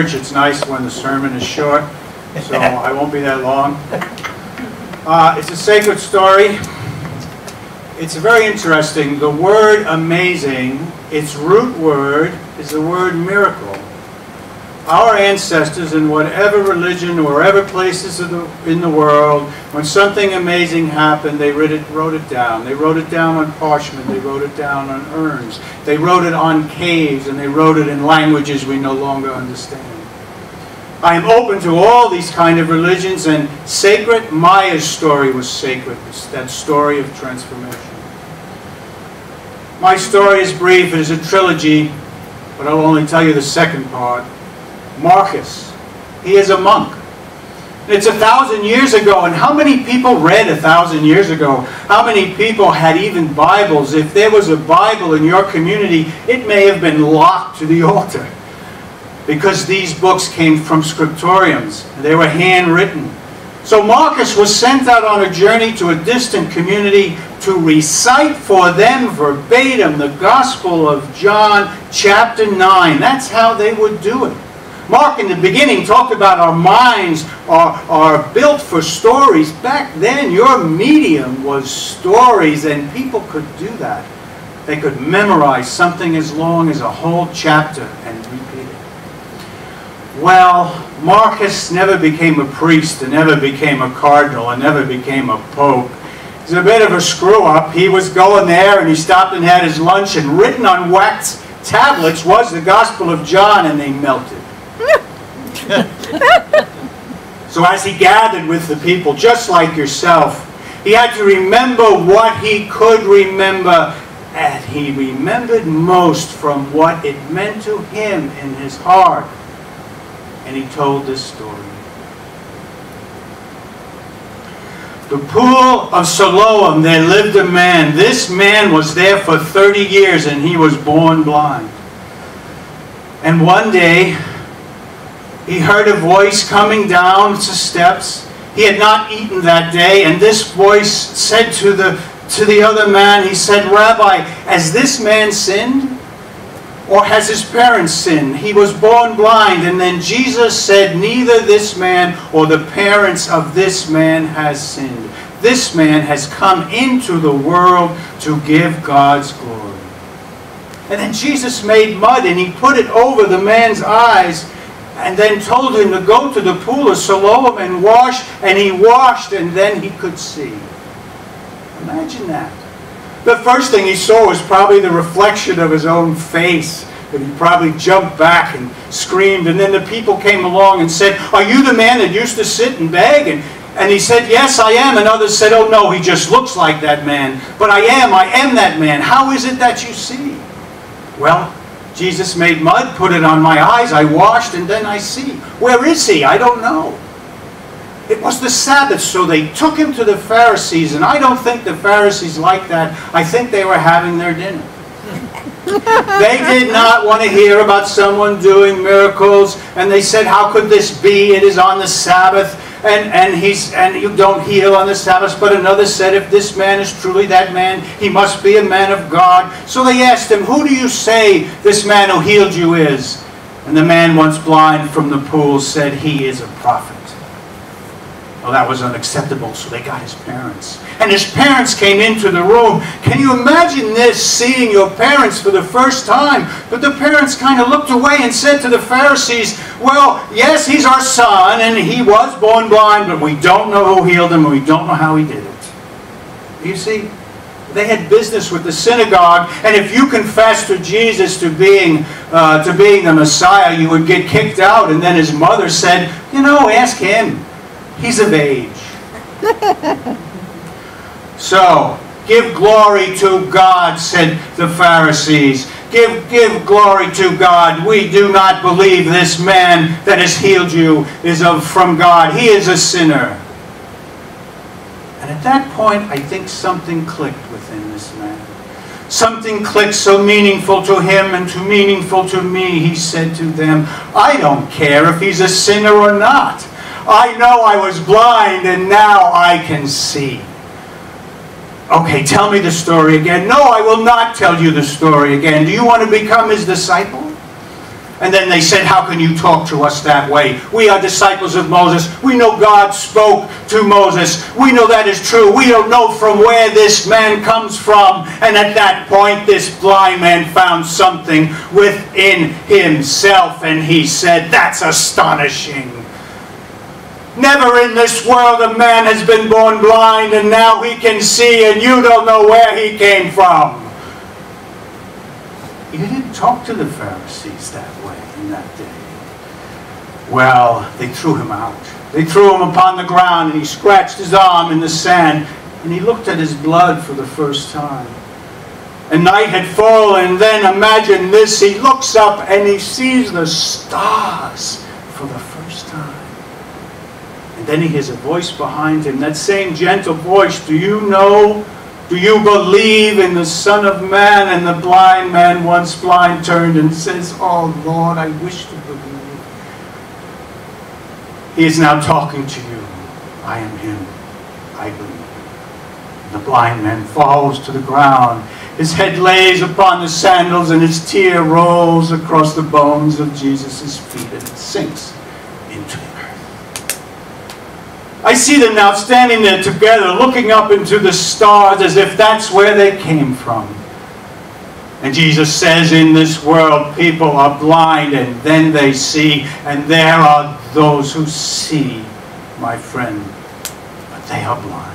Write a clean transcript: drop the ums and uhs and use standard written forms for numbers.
church, it's nice when the sermon is short, so I won't be that long. It's a sacred story. It's very interesting. The word amazing, its root word is the word miracle. Our ancestors, in whatever religion or wherever places in the world, when something amazing happened, they wrote it down. They wrote it down on parchment. They wrote it down on urns. They wrote it on caves, and they wrote it in languages we no longer understand. I am open to all these kind of religions, and sacred, Maya's story was sacred, that story of transformation. My story is brief. It is a trilogy, but I will only tell you the second part. Marcus, he is a monk. It's 1,000 years ago, and how many people read 1,000 years ago? How many people had even Bibles? If there was a Bible in your community, it may have been locked to the altar, because these books came from scriptoriums. They were handwritten. So Marcus was sent out on a journey to a distant community to recite for them verbatim the Gospel of John chapter 9. That's how they would do it. Mark in the beginning talked about our minds are built for stories. Back then your medium was stories, and people could do that. They could memorize something as long as a whole chapter and repeat it. Well, Marcus never became a priest, and never became a cardinal, and never became a pope. He's a bit of a screw-up. He was going there, and he stopped and had his lunch, and written on wax tablets was the Gospel of John, and they melted. So as he gathered with the people, just like yourself, he had to remember what he could remember, and he remembered most from what it meant to him in his heart. And he told this story. The pool of Siloam, there lived a man. This man was there for 30 years, and he was born blind. And one day, he heard a voice coming down the steps. He had not eaten that day, and this voice said to the other man, he said, "Rabbi, has this man sinned? Or has his parents sinned? He was born blind." And then Jesus said, "Neither this man or the parents of this man has sinned. This man has come into the world to give God's glory." And then Jesus made mud, and he put it over the man's eyes, and then told him to go to the pool of Siloam and wash, and he washed, and then he could see. Imagine that. The first thing he saw was probably the reflection of his own face, and he probably jumped back and screamed, and then the people came along and said, "Are you the man that used to sit and beg?" And he said, "Yes, I am." And others said, "Oh no, he just looks like that man. But I am that man. How is it that you see?" Well, Jesus made mud, put it on my eyes, I washed, and then I see. Where is he? I don't know. It was the Sabbath, so they took him to the Pharisees, and I don't think the Pharisees liked that. I think they were having their dinner. They did not want to hear about someone doing miracles, and they said, "How could this be? It is on the Sabbath, and you don't heal on the Sabbath." But another said, "If this man is truly that man, he must be a man of God." So they asked him, "Who do you say this man who healed you is?" And the man once blind from the pool said, "He is a prophet." Well, that was unacceptable, so they got his parents. And his parents came into the room. Can you imagine this, seeing your parents for the first time? But the parents kind of looked away and said to the Pharisees, "Well, yes, he's our son, and he was born blind, but we don't know who healed him, and we don't know how he did it." You see, they had business with the synagogue, and if you confessed to Jesus to being the Messiah, you would get kicked out. And then his mother said, "You know, ask him. He's of age." So, "Give glory to God," said the Pharisees. Give glory to God. We do not believe this man that has healed you is from God. He is a sinner. And at that point, I think something clicked within this man. Something clicked so meaningful to him and too meaningful to me. He said to them, "I don't care if he's a sinner or not. I know I was blind, and now I can see." "Okay, tell me the story again." "No, I will not tell you the story again. Do you want to become his disciple?" And then they said, how can you talk to us that way? We are disciples of Moses. We know God spoke to Moses. We know that is true. We don't know from where this man comes from. And at that point, this blind man found something within himself. And he said, that's astonishing. Never in this world a man has been born blind and now he can see, and you don't know where he came from. He didn't talk to the Pharisees that way in that day. Well, they threw him out. They threw him upon the ground, and he scratched his arm in the sand, and he looked at his blood for the first time. And night had fallen, and then imagine this, he looks up and he sees the stars for the first time. And then he hears a voice behind him, that same gentle voice, do you know? Do you believe in the Son of Man? And the blind man, once blind, turned and says, oh Lord, I wish to believe. He is now talking to you. I am him. I believe. And the blind man falls to the ground. His head lays upon the sandals, and his tear rolls across the bones of Jesus' feet, and it sinks into the earth. I see them now standing there together, looking up into the stars as if that's where they came from. And Jesus says, in this world, people are blind and then they see. And there are those who see, my friend, but they are blind.